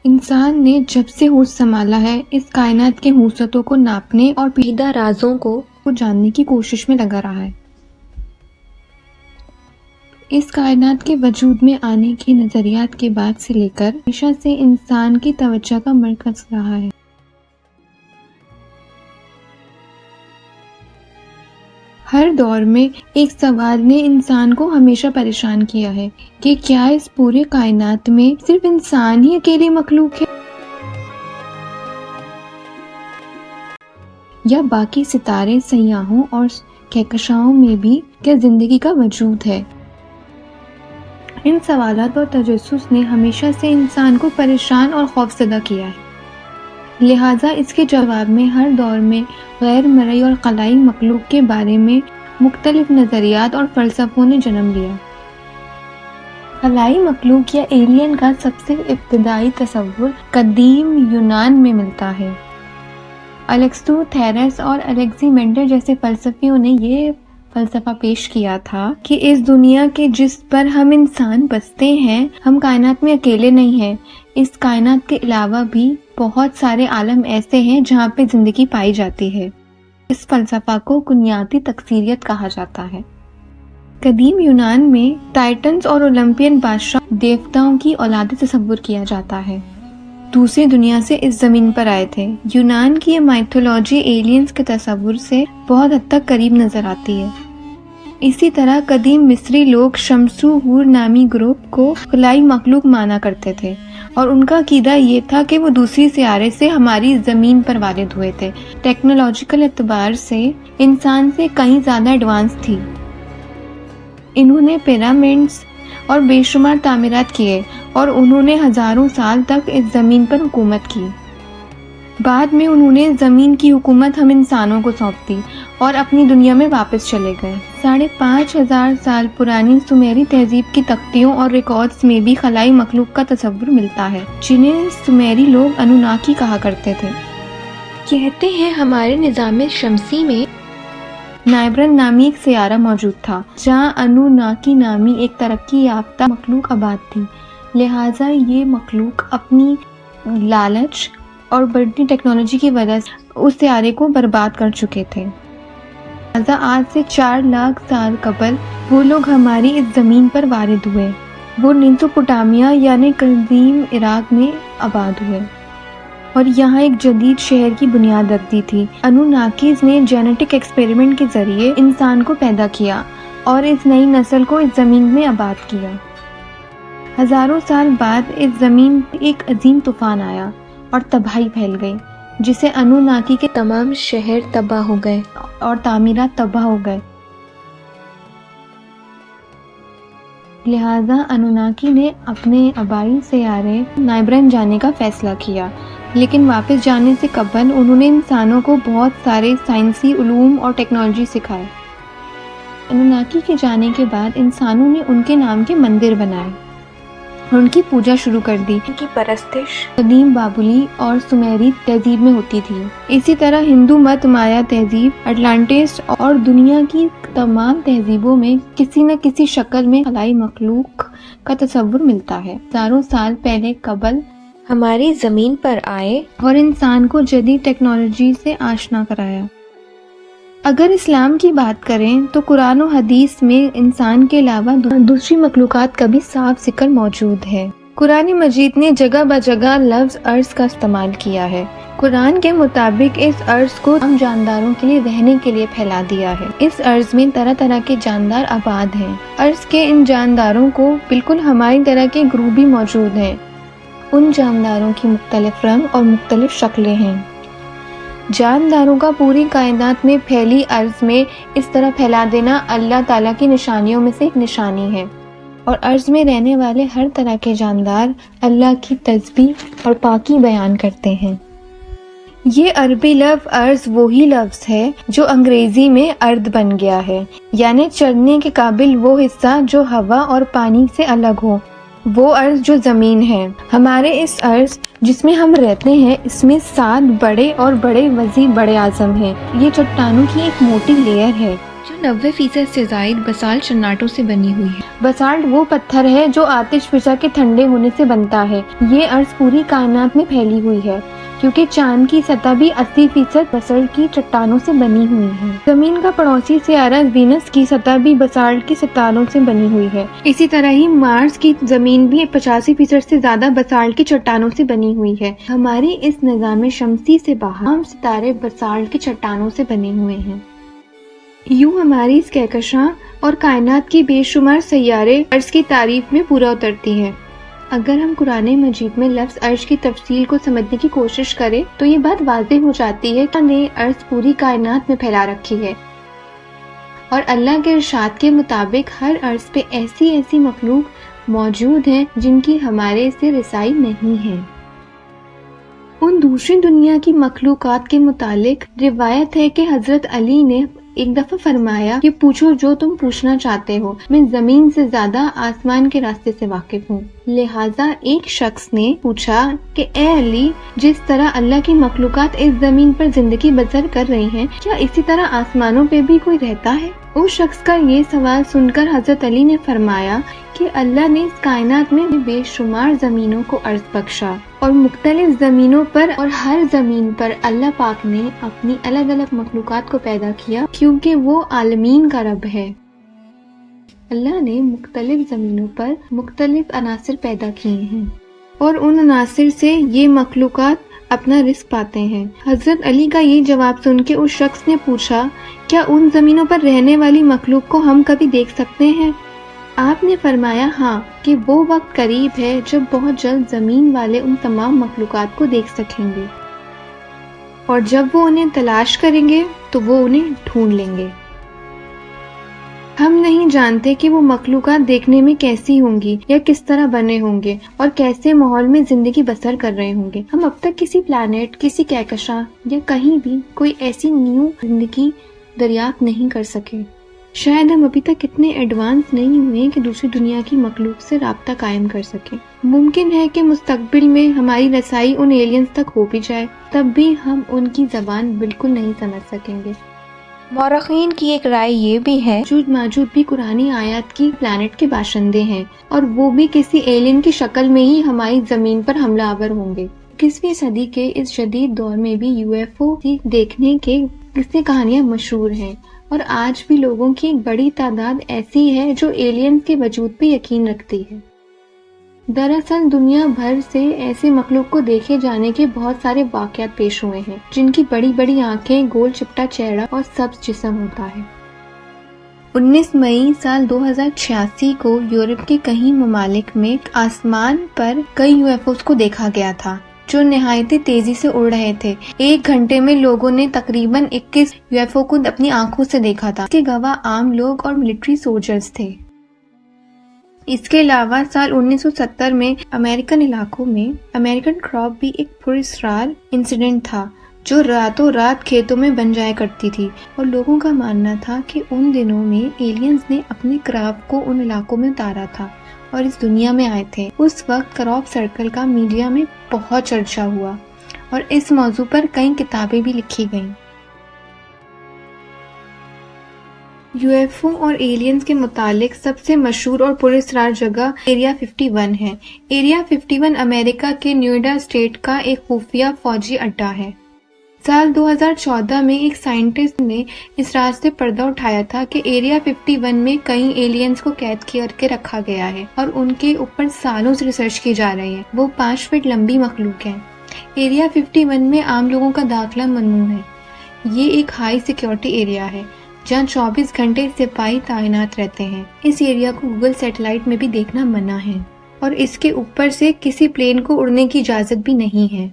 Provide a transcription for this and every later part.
انسان نے جب سے ہوش سنبھالا ہے اس کائنات کے وسعتوں کو ناپنے اور پیچیدہ رازوں کو جاننے کی کوشش میں لگا رہا ہے۔ اس کائنات کے وجود میں آنے کے نظریات کے بعد سے لے کر ہمیشہ سے انسان کی توجہ کا مرکز رہا ہے۔ ہر دور میں ایک سوال نے انسان کو ہمیشہ پریشان کیا ہے کہ کیا اس پورے کائنات میں صرف انسان ہی اکیلی مخلوق ہے یا باقی ستارے، سیاروں اور کہکشاؤں میں بھی کیا زندگی کا وجود ہے؟ ان سوالات اور تجسس نے ہمیشہ سے انسان کو پریشان اور خوفزدہ کیا ہے۔ لہٰذا اس کے جواب میں ہر دور میں غیر مرئی اور خلائی مخلوق کے بارے میں مختلف نظریات اور فلسفوں نے جنم لیا۔ خلائی مخلوق یا ایلین کا سب سے ابتدائی تصور قدیم یونان میں ملتا ہے۔ الیکسو، تھیرس اور الیگزینڈر جیسے فلسفیوں نے یہ فلسفہ پیش کیا تھا کہ اس دنیا کے جس پر ہم انسان بستے ہیں ہم کائنات میں اکیلے نہیں ہیں۔ اس کائنات کے علاوہ بھی بہت سارے عالم ایسے ہیں جہاں پہ زندگی پائی جاتی ہے۔ اس فلسفہ کو کنیاتی تکثیریت کہا جاتا ہے۔ قدیم یونان میں ٹائٹنز اور اولمپین بادشاہ دیوتاؤں کی اولاد تصور کیا جاتا ہے، دوسری دنیا سے اس زمین پر آئے تھے۔ یونان کی یہ مائتھولوجی ایلینز کے تصور سے بہت حد تک قریب نظر آتی ہے۔ اسی طرح قدیم مصری لوگ شمس و حور نامی گروپ کو خلائی مخلوق مانا کرتے تھے اور ان کا عقیدہ یہ تھا کہ وہ دوسری سیارے سے ہماری زمین پر والد ہوئے تھے۔ ٹیکنالوجیکل اعتبار سے انسان سے کہیں زیادہ ایڈوانس تھی۔ انہوں نے پیرامڈز اور بے شمار تعمیرات کیے اور انہوں نے ہزاروں سال تک اس زمین پر حکومت کی۔ بعد میں انہوں نے زمین کی حکومت ہم انسانوں کو سونپ دی اور اپنی دنیا میں واپس چلے گئے۔ 5,500 سال پرانی سومیری تہذیب کی تختیوں اور ریکارڈز میں بھی خلائی مخلوق کا تصور ملتا ہے، جنہیں سومیری لوگ انوناکی کہا کرتے تھے۔ کہتے ہیں ہمارے نظام شمسی میں نائبرن نامی ایک سیارہ موجود تھا جہاں انوناکی نامی ایک ترقی یافتہ مخلوق آباد تھی، لہٰذا یہ مخلوق اپنی لالچ اور بڑھتی ٹیکنالوجی کی وجہ سے اس سیارے کو برباد کر چکے تھے۔ لہٰذا آج سے 4 لاکھ سال قبل وہ لوگ ہماری اس زمین پر وارد ہوئے۔ وہ میسوپوٹامیہ یعنی قدیم عراق میں آباد ہوئے اور یہاں ایک جدید شہر کی بنیاد رکھ دی تھی۔ انوناکیز نے جینیٹک ایکسپیریمنٹ کے ذریعے انسان کو پیدا کیا اور اس نئی نسل کو اس زمین میں آباد کیا۔ ہزاروں سال بعد اس زمین پر ایک عظیم طوفان آیا اور تباہی پھیل گئی، جسے انوناکی کے تمام شہر تباہ ہو گئے اور تعمیرات تباہ ہو گئے۔ لہٰذا انوناکی نے اپنے آبائی سیارے نائبرن جانے کا فیصلہ کیا، لیکن واپس جانے سے قبل انہوں نے انسانوں کو بہت سارے سائنسی علوم اور ٹیکنالوجی سکھائے۔ انوناکی کے جانے کے بعد انسانوں نے ان کے نام کے مندر بنائے اور ان کی پوجا شروع کر دی۔ ان کی پرستش قدیم بابلی اور سومیری تہذیب میں ہوتی تھی۔ اسی طرح ہندو مت، مایا تہذیب، اٹلانٹس اور دنیا کی تمام تہذیبوں میں کسی نہ کسی شکل میں خلائی مخلوق کا تصور ملتا ہے۔ ہزاروں سال پہلے قبل ہماری زمین پر آئے اور انسان کو جدید ٹیکنالوجی سے آشنا کرایا۔ اگر اسلام کی بات کریں تو قرآن و حدیث میں انسان کے علاوہ دوسری مخلوقات کا بھی صاف ذکر موجود ہے۔ قرآن مجید نے جگہ بہ جگہ لفظ ارض کا استعمال کیا ہے۔ قرآن کے مطابق اس ارض کو ہم جانداروں کے لیے رہنے کے لیے پھیلا دیا ہے۔ اس ارض میں طرح طرح کے جاندار آباد ہیں۔ ارض کے ان جانداروں کو بالکل ہماری طرح کے گروہ بھی موجود ہیں۔ ان جانداروں کی مختلف رنگ اور مختلف شکلیں ہیں۔ جانداروں کا پوری کائنات میں پھیلی ارض میں اس طرح پھیلا دینا اللہ تعالیٰ کی نشانیوں میں سے ایک نشانی ہے، اور ارض میں رہنے والے ہر طرح کے جاندار اللہ کی تسبیح اور پاکی بیان کرتے ہیں۔ یہ عربی لفظ ارض وہی لفظ ہے جو انگریزی میں ارد بن گیا ہے، یعنی چرنے کے قابل وہ حصہ جو ہوا اور پانی سے الگ ہو، وہ ارض جو زمین ہے۔ ہمارے اس ارض جس میں ہم رہتے ہیں اس میں 7 بڑے اور بڑے وسیع بڑے اعظم ہیں۔ یہ چٹانوں کی ایک موٹی لیئر ہے جو 90% سے زائد بسالٹ چناٹوں سے بنی ہوئی ہے۔ بسالٹ وہ پتھر ہے جو آتش فشاں کے ٹھنڈے ہونے سے بنتا ہے۔ یہ عرض پوری کائنات میں پھیلی ہوئی ہے کیونکہ چاند کی سطح بھی 80% بسالٹ کی چٹانوں سے بنی ہوئی ہے۔ زمین کا پڑوسی سیارہ وینس کی سطح بھی بسالٹ کی چٹانوں سے بنی ہوئی ہے۔ اسی طرح ہی مارس کی زمین بھی 85% سے زیادہ بسالٹ کی چٹانوں سے بنی ہوئی ہے۔ ہماری اس نظام شمسی سے باہر تمام ستارے بسالٹ کی چٹانوں سے بنے ہوئے ہیں۔ یوں ہماری اس کہکشاں اور کائنات کی بے شمار سیارے عرش کی تعریف میں پورا اترتی ہیں۔ اگر ہم قرآن مجید میں لفظ عرش کی تفصیل کو سمجھنے کی کوشش کریں تو یہ بات واضح ہو جاتی ہے کہ اللہ نے عرش پوری کائنات میں پھیلا رکھی ہے اور اللہ کے ارشاد کے مطابق ہر عرش پہ ایسی مخلوق موجود ہیں جن کی ہمارے سے رسائی نہیں ہے۔ ان دوسری دنیا کی مخلوقات کے متعلق روایت ہے کہ حضرت علی نے ایک دفعہ فرمایا کہ پوچھو جو تم پوچھنا چاہتے ہو، میں زمین سے زیادہ آسمان کے راستے سے واقف ہوں۔ لہٰذا ایک شخص نے پوچھا کہ اے علی، جس طرح اللہ کی مخلوقات اس زمین پر زندگی بسر کر رہی ہیں، کیا اسی طرح آسمانوں پہ بھی کوئی رہتا ہے؟ اس شخص کا یہ سوال سن کر حضرت علی نے فرمایا کہ اللہ نے اس کائنات میں بے شمار زمینوں کو عرض بخشا اور مختلف زمینوں پر اور ہر زمین پر اللہ پاک نے اپنی الگ الگ مخلوقات کو پیدا کیا کیونکہ وہ عالمین کا رب ہے۔ اللہ نے مختلف زمینوں پر مختلف عناصر پیدا کیے ہیں اور ان عناصر سے یہ مخلوقات اپنا رزق پاتے ہیں۔ حضرت علی کا یہ جواب سن کے اس شخص نے پوچھا، کیا ان زمینوں پر رہنے والی مخلوق کو ہم کبھی دیکھ سکتے ہیں؟ آپ نے فرمایا ہاں، کہ وہ وقت قریب ہے جب بہت جلد زمین والے ان تمام مخلوقات کو دیکھ سکیں گے اور جب وہ انہیں تلاش کریں گے تو وہ انہیں ڈھونڈ لیں گے۔ ہم نہیں جانتے کہ وہ مخلوقات دیکھنے میں کیسی ہوں گی یا کس طرح بنے ہوں گے اور کیسے ماحول میں زندگی بسر کر رہے ہوں گے۔ ہم اب تک کسی پلانٹ، کسی کہکشاں یا کہیں بھی کوئی ایسی نیو زندگی دریافت نہیں کر سکے۔ شاید ہم ابھی تک اتنے ایڈوانس نہیں ہوئے کہ دوسری دنیا کی مخلوق سے رابطہ قائم کر سکیں۔ ممکن ہے کہ مستقبل میں ہماری رسائی ان ایلینز تک ہو بھی جائے، تب بھی ہم ان کی زبان بالکل نہیں سمجھ سکیں گے۔ مورخین کی ایک رائے یہ بھی ہے یاجوج ماجوج بھی قرآنی آیات کی پلانٹ کے باشندے ہیں اور وہ بھی کسی ایلین کی شکل میں ہی ہماری زمین پر حملہ آور ہوں گے۔ 21ویں صدی کے اس جدید دور میں بھی UFO دیکھنے کے قصے کہانیاں مشہور ہیں اور آج بھی لوگوں کی ایک بڑی تعداد ایسی ہے جو ایلین کے وجود پہ یقین رکھتی ہے۔ دراصل دنیا بھر سے ایسے مخلوق کو دیکھے جانے کے بہت سارے واقعات پیش ہوئے ہیں جن کی بڑی بڑی آنکھیں، گول چپٹا چہرہ اور سبز جسم ہوتا ہے۔ 19 مئی سال 2086 کو یورپ کے کئی ممالک میں آسمان پر کئی UFOs کو دیکھا گیا تھا جو نہایت تیزی سے اڑ رہے تھے۔ ایک گھنٹے میں لوگوں نے تقریباً 21 UFO کو اپنی آنکھوں سے دیکھا تھا۔ اس کے گواہ عام لوگ اور ملٹری سولجرز تھے۔ اس کے علاوہ سال 1970 میں امریکن علاقوں میں امریکن کراپ بھی ایک پراسرار انسیڈنٹ تھا جو راتوں رات کھیتوں میں بن جایا کرتی تھی اور لوگوں کا ماننا تھا کہ ان دنوں میں ایلینز نے اپنے کراپ کو ان علاقوں میں اتارا تھا اور اس دنیا میں آئے تھے۔ اس وقت کراپ سرکل کا میڈیا میں بہت چرچا ہوا اور اس موضوع پر کئی کتابیں بھی لکھی گئیں۔ UFO اور ایلینز کے متعلق سب سے مشہور اور پراسرار جگہ ایریا 51 ہے۔ ایریا 51 امریکہ کے نیویڈا اسٹیٹ کا ایک خفیہ فوجی اڈہ ہے۔ سال 2014 میں ایک سائنٹسٹ نے اس راز سے پردہ اٹھایا تھا کہ ایریا 51 میں کئی ایلینز کو قید کر کے رکھا گیا ہے اور ان کے اوپر سالوں سے ریسرچ کی جا رہی ہے۔ وہ 5 فٹ لمبی مخلوق ہیں۔ ایریا 51 میں عام لوگوں کا داخلہ ممنوع ہے۔ یہ ایک ہائی سیکیورٹی ایریا ہے جہاں 24 گھنٹے سپاہی تعینات رہتے ہیں۔ اس ایریا کو گوگل سیٹلائٹ میں بھی دیکھنا منع ہے اور اس کے اوپر سے کسی پلین کو اڑنے کی اجازت بھی نہیں ہے۔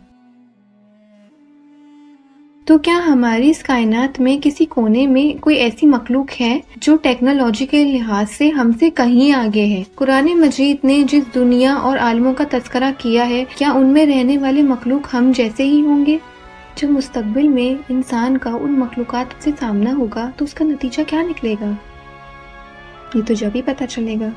تو کیا ہماری اس کائنات میں کسی کونے میں کوئی ایسی مخلوق ہے جو ٹیکنالوجی کے لحاظ سے ہم سے کہیں آگے ہے؟ قرآن مجید نے جس دنیا اور عالموں کا تذکرہ کیا ہے، کیا ان میں رہنے والے مخلوق ہم جیسے ہی ہوں گے؟ جب مستقبل میں انسان کا ان مخلوقات سے سامنا ہوگا تو اس کا نتیجہ کیا نکلے گا؟ یہ تو جب ہی پتہ چلے گا۔